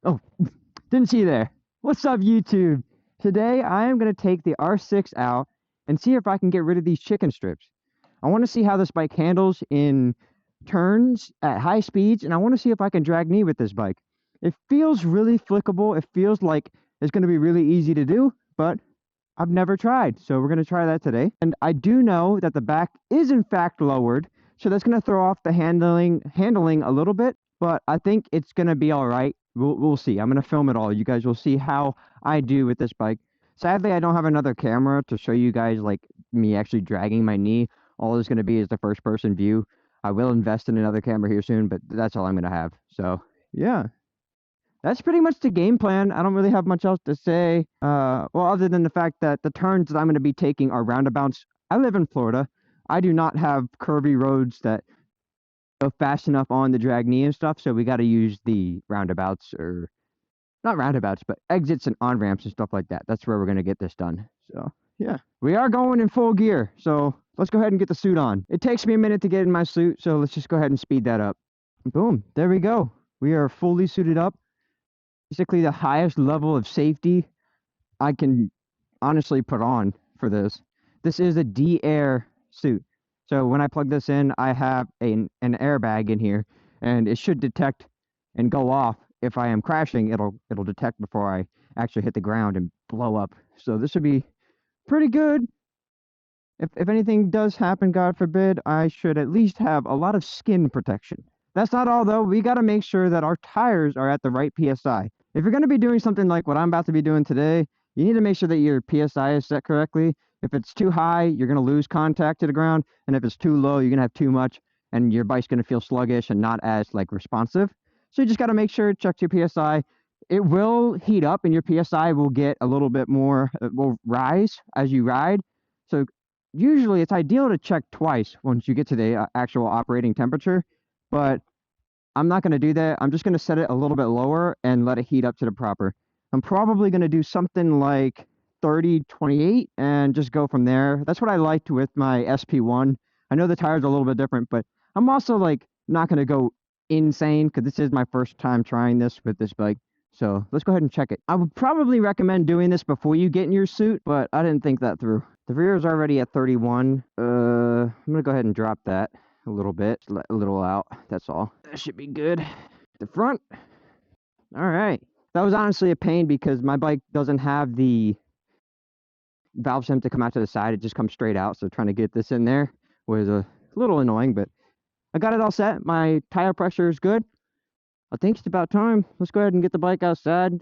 Oh, didn't see you there. What's up, YouTube? Today, I am going to take the R6 out and see if I can get rid of these chicken strips. I want to see how this bike handles in turns at high speeds, and I want to see if I can drag knee with this bike. It feels really flickable. It feels like it's going to be really easy to do, but I've never tried, so we're going to try that today. And I do know that the back is in fact lowered, so that's going to throw off the handling a little bit, but I think it's going to be all right. We'll see. I'm going to film it all. You guys will see how I do with this bike. Sadly, I don't have another camera to show you guys like me actually dragging my knee. All it's going to be is the first person view. I will invest in another camera here soon, but that's all I'm going to have. So, yeah. That's pretty much the game plan. I don't really have much else to say. Well, other than the fact that the turns that I'm going to be taking are roundabouts. I live in Florida. I do not have curvy roads that go fast enough on the drag knee and stuff, so we got to use the roundabouts, or not roundabouts, but exits and on-ramps and stuff like that. That's where we're going to get this done. So, yeah. We are going in full gear, so let's go ahead and get the suit on. It takes me a minute to get in my suit, so let's just go ahead and speed that up. Boom. There we go. We are fully suited up. Basically the highest level of safety I can honestly put on for this. This is a D-Air suit. So when I plug this in, I have an airbag in here, and it should detect and go off. If I am crashing, it'll detect before I actually hit the ground and blow up. So this would be pretty good. If anything does happen, God forbid, I should at least have a lot of skin protection. That's not all, though. We got to make sure that our tires are at the right PSI. If you're going to be doing something like what I'm about to be doing today, you need to make sure that your PSI is set correctly. If it's too high, you're going to lose contact to the ground. And if it's too low, you're going to have too much, and your bike's going to feel sluggish and not as like responsive. So you just got to make sure, check your PSI. It will heat up, and your PSI will get a little bit more, will rise as you ride. So usually it's ideal to check twice once you get to the actual operating temperature, but I'm not going to do that. I'm just going to set it a little bit lower and let it heat up to the proper. I'm probably going to do something like 30-28 and just go from there. That's what I liked with my SP1. I know the tires are a little bit different, but I'm also like not going to go insane because this is my first time trying this with this bike. So let's go ahead and check it. I would probably recommend doing this before you get in your suit, but I didn't think that through. The rear is already at 31. I'm going to go ahead and drop that a little bit, let a little out. That's all. That should be good. The front. All right. That was honestly a pain because my bike doesn't have the valve stem to come out to the side. It just comes straight out. So trying to get this in there was a little annoying, but I got it all set. My tire pressure is good. I think it's about time. Let's go ahead and get the bike outside,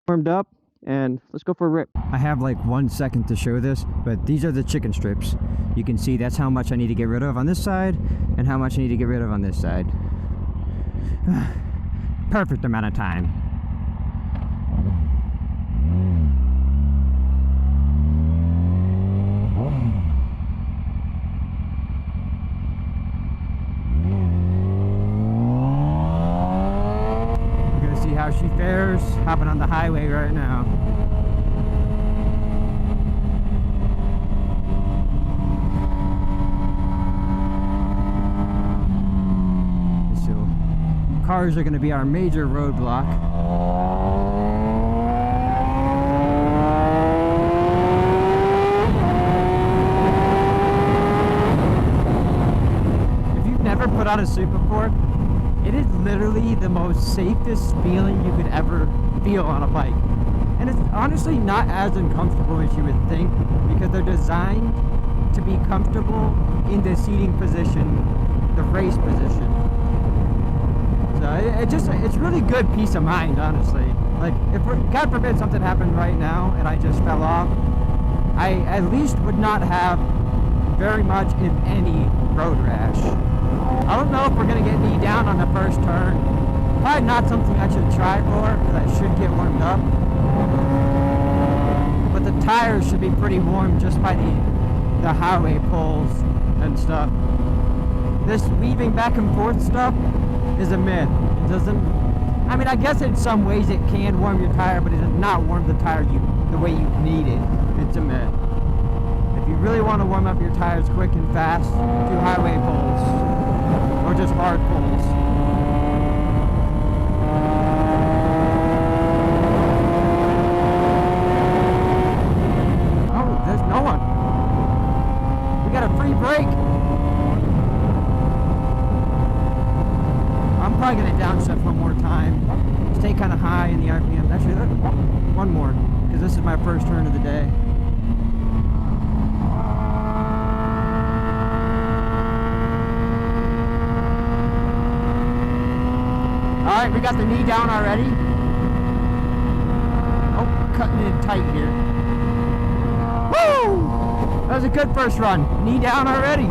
warmed up, and let's go for a rip. I have like 1 second to show this, but these are the chicken strips. You can see that's how much I need to get rid of on this side and how much I need to get rid of on this side. Perfect amount of time. We're gonna see how she fares hopping on the highway right now. Cars are going to be our major roadblock. If you've never put on a suit before, it is literally the most safest feeling you could ever feel on a bike. And it's honestly not as uncomfortable as you would think, because they're designed to be comfortable in the seating position, the race position. It's really good peace of mind, honestly. Like, if God forbid something happened right now and I just fell off, I at least would not have very much, if any, road rash. I don't know if we're going to get knee down on the first turn. Probably not something I should try for, because I should get warmed up. But the tires should be pretty warm just by the highway pulls and stuff. This weaving back and forth stuff is a myth. It doesn't, I mean, I guess in some ways it can warm your tire, but it does not warm the tire the way you need it. It's a myth. If you really want to warm up your tires quick and fast, do highway pulls or just hard pulls. probably going to downshift one more time. Stay kind of high in the RPM. Actually, one more, because this is my first turn of the day. Alright, we got the knee down already. Oh, cutting it tight here. Woo! That was a good first run. Knee down already.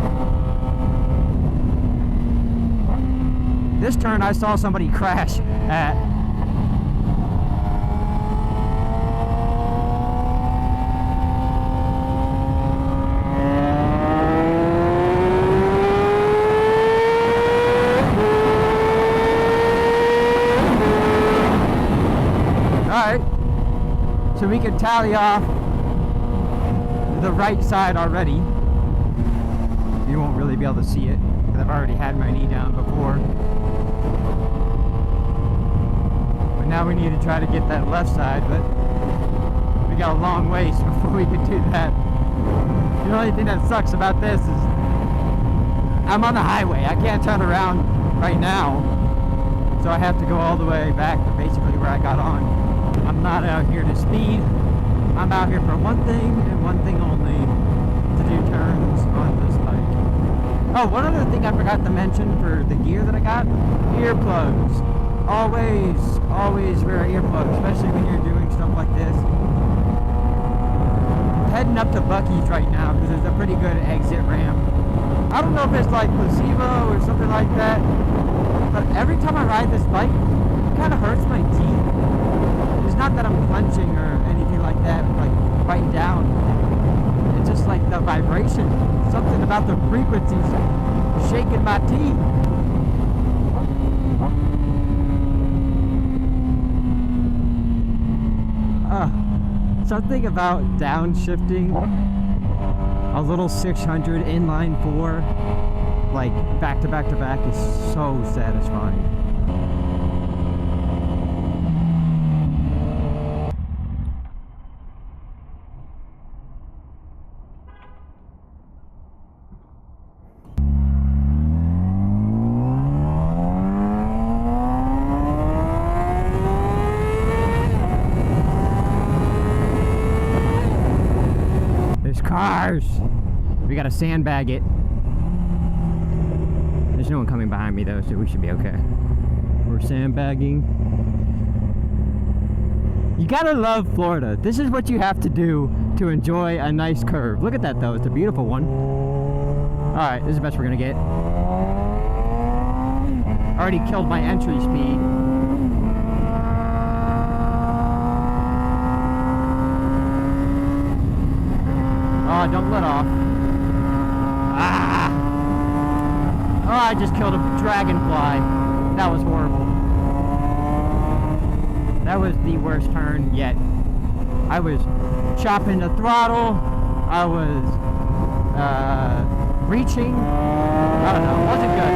This turn I saw somebody crash at. Alright, so we can tally off the right side already. You won't really be able to see it because I've already had my knee down before. But now we need to try to get that left side, but we got a long ways before we can do that. The only thing that sucks about this is I'm on the highway. I can't turn around right now, so I have to go all the way back to basically where I got on. I'm not out here to speed. I'm out here for one thing and one thing only, to do turns on this bike. Oh, one other thing I forgot to mention for the gear that I got, earplugs. Always wear earplugs, especially when you're doing stuff like this. I'm heading up to Buc-ee's right now because there's a pretty good exit ramp. I don't know if it's like placebo or something like that, but every time I ride this bike, it kind of hurts my teeth. It's not that I'm clenching or anything like that, like biting down. It's just like the vibration. Something about the frequencies shaking my teeth. Something about downshifting a little 600 inline 4, like back to back to back, is so satisfying. Cars! We gotta sandbag it. There's no one coming behind me though, so we should be okay. We're sandbagging. You gotta love Florida. This is what you have to do to enjoy a nice curve. Look at that though, it's a beautiful one. Alright, this is the best we're gonna get. Already killed my entry speed. Oh, don't let off. Ah! Oh, I just killed a dragonfly. That was horrible. That was the worst turn yet. I was chopping the throttle. I was reaching. I don't know. It wasn't good.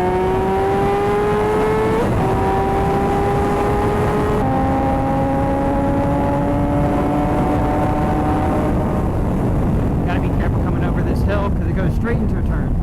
Hill because it goes straight into a turn.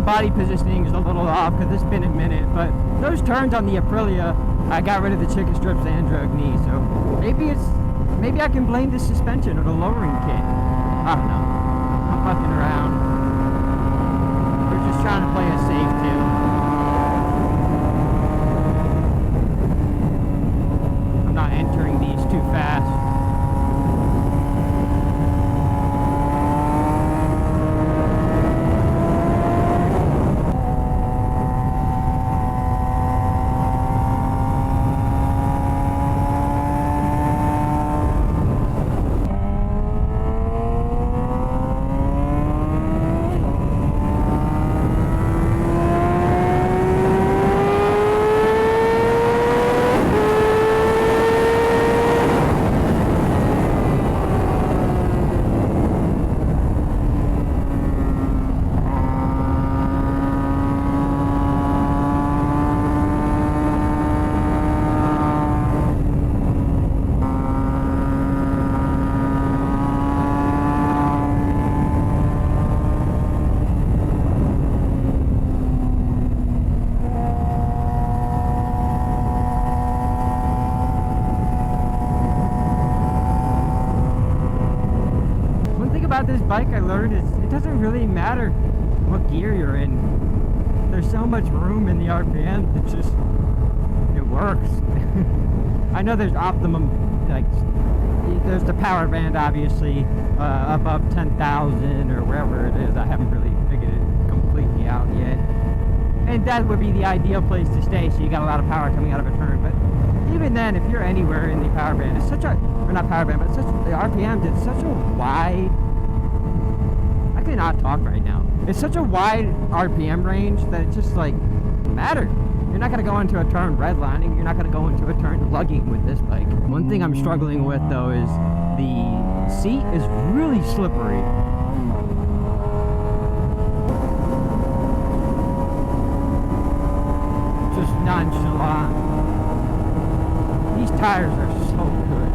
Body positioning is a little off because it's been a minute, but those turns on the Aprilia, I got rid of the chicken strips and drug knee, so maybe I can blame the suspension or the lowering kit. I don't know. I'm fucking around. We're just trying to play it safe too. I'm not entering these too fast. bike I learned is it doesn't really matter what gear you're in. There's so much room in the RPM that just, it works. I know there's optimum, like, there's the power band obviously, above 10,000 or wherever it is. I haven't really figured it completely out yet. And that would be the ideal place to stay, so you got a lot of power coming out of a turn. But even then, if you're anywhere in the power band, it's such a, or not power band, but it's such, the RPM is such a wide, I cannot talk right now. It's such a wide RPM range that it just like doesn't matter. You're not going to go into a turn redlining. You're not going to go into a turn lugging with this bike. One thing I'm struggling with though is the seat is really slippery. Just nonchalant. These tires are so good.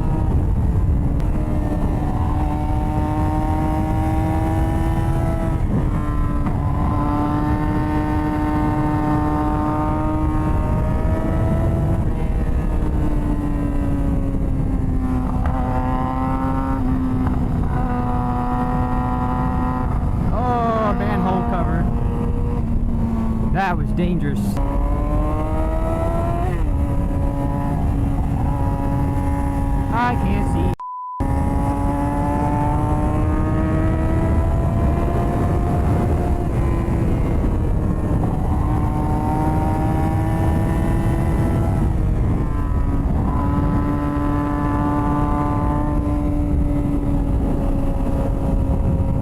Oh, manhole cover. That was dangerous. I can't see.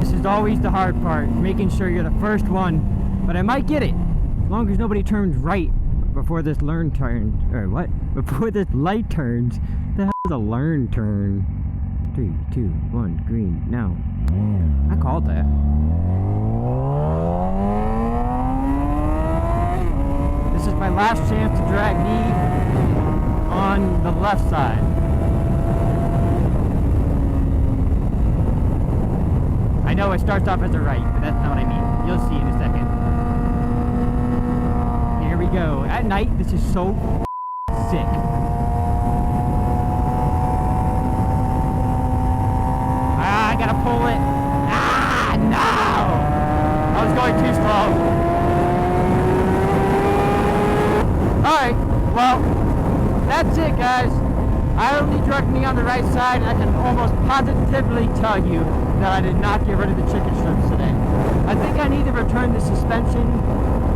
This is always the hard part, making sure you're the first one, but I might get it, as long as nobody turns right before this learn turn, or what? Before this light turns. The hell is a learn turn? 3, 2, 1, green, now. I called that. This is my last chance to drag knee on the left side. I know it starts off as a right, but that's not what I mean. You'll see in a second. Here we go. At night, this is so sick. I gotta pull it. Ah, no! I was going too slow. Alright, well, that's it, guys. I only dragged me on the right side, and I can almost positively tell you that I did not get rid of the chicken strips today. I think I need to return the suspension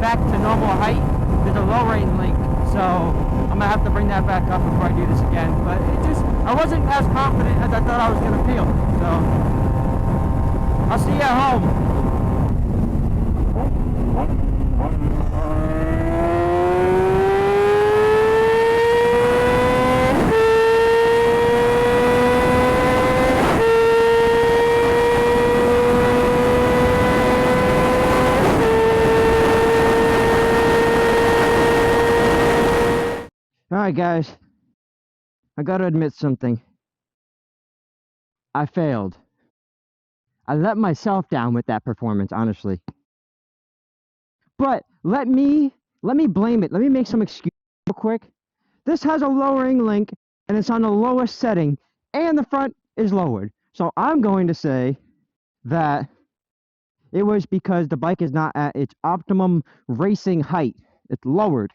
back to normal height. There's a lowering link, so I'm gonna have to bring that back up before I do this again. But it just, I wasn't as confident as I thought I was gonna feel. So I'll see you at home. Alright guys, I gotta admit something. I failed. I let myself down with that performance, honestly. But let me blame it. Let me make some excuse real quick. This has a lowering link and it's on the lowest setting and the front is lowered. So I'm going to say that it was because the bike is not at its optimum racing height. It's lowered.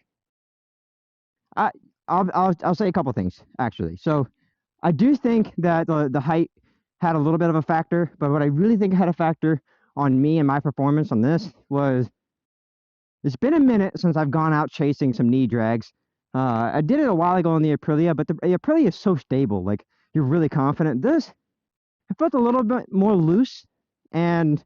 I'll say a couple things actually. So I do think that the height had a little bit of a factor, but what I really think had a factor on me and my performance on this was it's been a minute since I've gone out chasing some knee drags. I did it a while ago on the Aprilia, but the Aprilia is so stable. Like, you're really confident. This, I felt a little bit more loose, and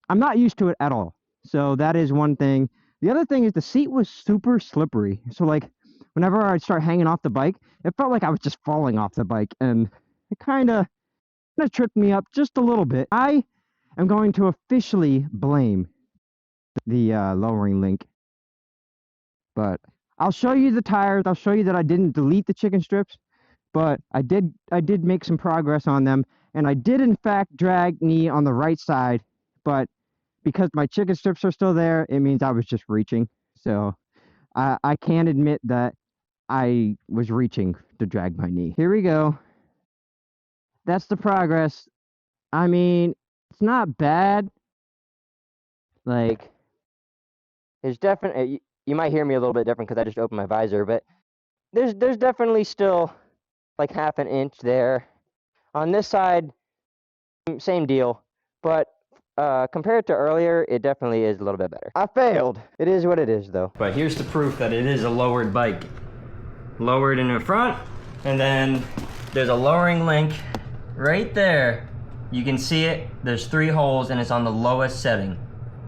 I'm not used to it at all. So that is one thing. The other thing is the seat was super slippery. So like, whenever I'd start hanging off the bike, it felt like I was just falling off the bike, and it kind of tripped me up just a little bit. I am going to officially blame the lowering link, but I'll show you the tires. I'll show you that I didn't delete the chicken strips, but I did make some progress on them, and I did in fact drag knee on the right side, but because my chicken strips are still there, it means I was just reaching. So I can admit that I was reaching to drag my knee. Here we go. That's the progress. I mean, It's not bad. Like, there's definitely, you might hear me a little bit different because I just opened my visor, but there's definitely still like half an inch there. On this side, same deal, but compared to earlier, it definitely is a little bit better. I failed. It is what it is, though. But here's the proof that it is a lowered bike. Lowered in the front, and then there's a lowering link right there. You can see it. There's 3 holes, and it's on the lowest setting.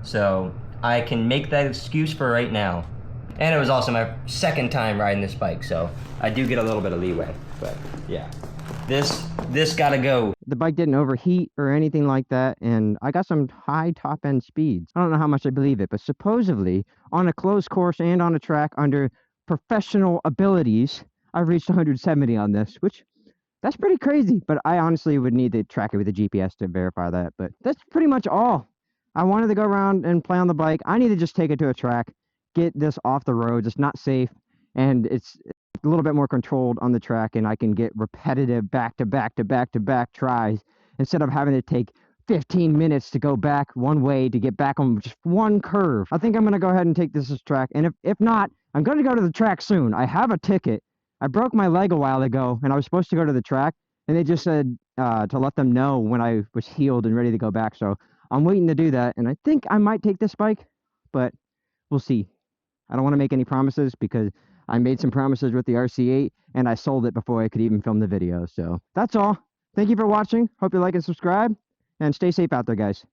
So I can make that excuse for right now. And it was also my second time riding this bike, so I do get a little bit of leeway. But yeah, this gotta go. The bike didn't overheat or anything like that, and I got some high top end speeds. I don't know how much I believe it, but supposedly on a closed course and on a track under professional abilities, I've reached 170 on this, which that's pretty crazy, but I honestly would need to track it with a GPS to verify that. But that's pretty much all. I wanted to go around and play on the bike. I need to just take it to a track, get this off the roads. It's not safe, and it's a little bit more controlled on the track, and I can get repetitive back-to-back tries instead of having to take 15 minutes to go back one way to get back on just one curve. I think I'm going to go ahead and take this as track, and if not, I'm going to go to the track soon. I have a ticket. I broke my leg a while ago, and I was supposed to go to the track, and they just said to let them know when I was healed and ready to go back, so I'm waiting to do that, and I think I might take this bike, but we'll see. I don't want to make any promises because I made some promises with the RC8, and I sold it before I could even film the video, so that's all. Thank you for watching. Hope you like and subscribe, and stay safe out there, guys.